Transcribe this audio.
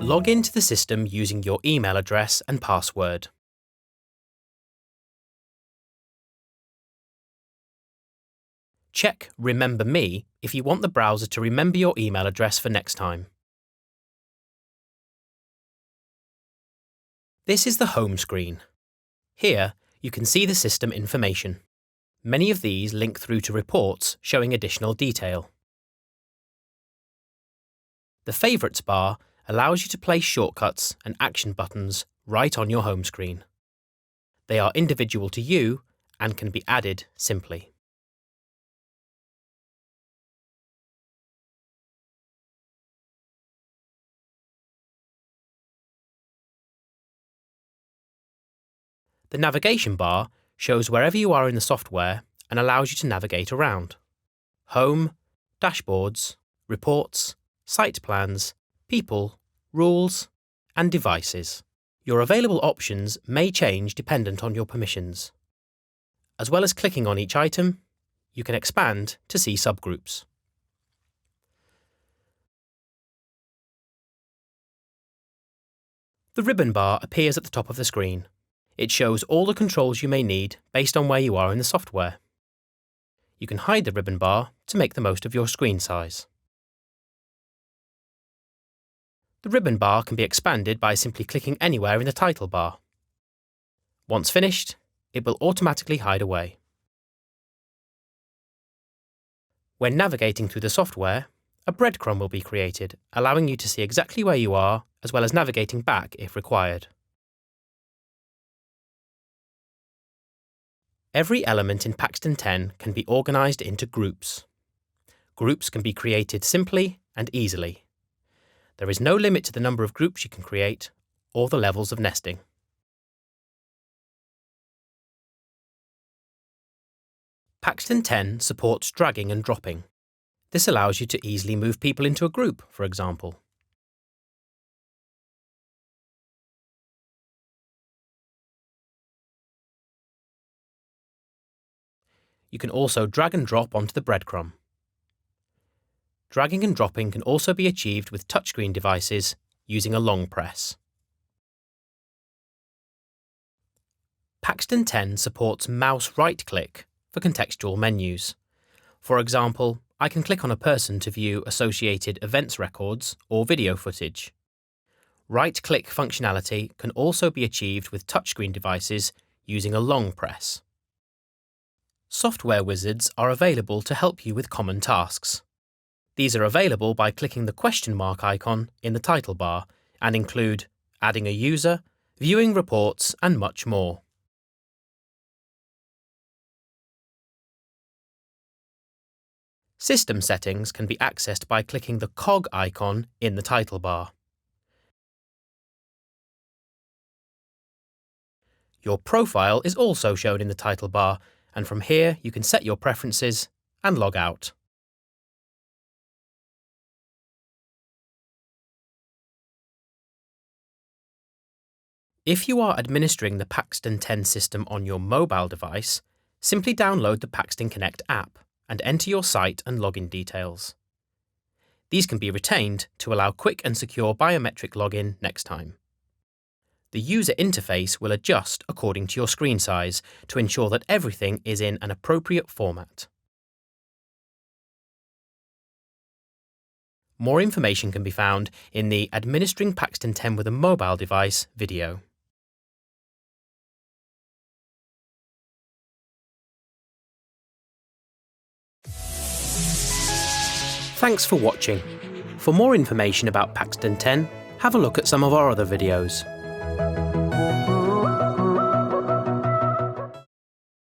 Log into the system using your email address and password. Check Remember Me if you want the browser to remember your email address for next time. This is the home screen. Here, you can see the system information. Many of these link through to reports showing additional detail. The Favorites bar allows you to place shortcuts and action buttons right on your home screen. They are individual to you and can be added simply. The navigation bar shows wherever you are in the software and allows you to navigate around. Home, dashboards, reports, site plans, people, rules, and devices. Your available options may change dependent on your permissions. As well as clicking on each item, you can expand to see subgroups. The ribbon bar appears at the top of the screen. It shows all the controls you may need based on where you are in the software. You can hide the ribbon bar to make the most of your screen size. The ribbon bar can be expanded by simply clicking anywhere in the title bar. Once finished, it will automatically hide away. When navigating through the software, a breadcrumb will be created, allowing you to see exactly where you are, as well as navigating back if required. Every element in Paxton10 can be organised into groups. Groups can be created simply and easily. There is no limit to the number of groups you can create or the levels of nesting. Paxton10 supports dragging and dropping. This allows you to easily move people into a group, for example. You can also drag and drop onto the breadcrumb. Dragging and dropping can also be achieved with touchscreen devices using a long press. Paxton10 supports mouse right-click for contextual menus. For example, I can click on a person to view associated events records or video footage. Right-click functionality can also be achieved with touchscreen devices using a long press. Software wizards are available to help you with common tasks. These are available by clicking the question mark icon in the title bar and include adding a user, viewing reports, and much more. System settings can be accessed by clicking the cog icon in the title bar. Your profile is also shown in the title bar, and from here you can set your preferences and log out. If you are administering the Paxton10 system on your mobile device, simply download the Paxton Connect app and enter your site and login details. These can be retained to allow quick and secure biometric login next time. The user interface will adjust according to your screen size to ensure that everything is in an appropriate format. More information can be found in the Administering Paxton10 with a Mobile Device video. Thanks for watching. For more information about Paxton10, have a look at some of our other videos.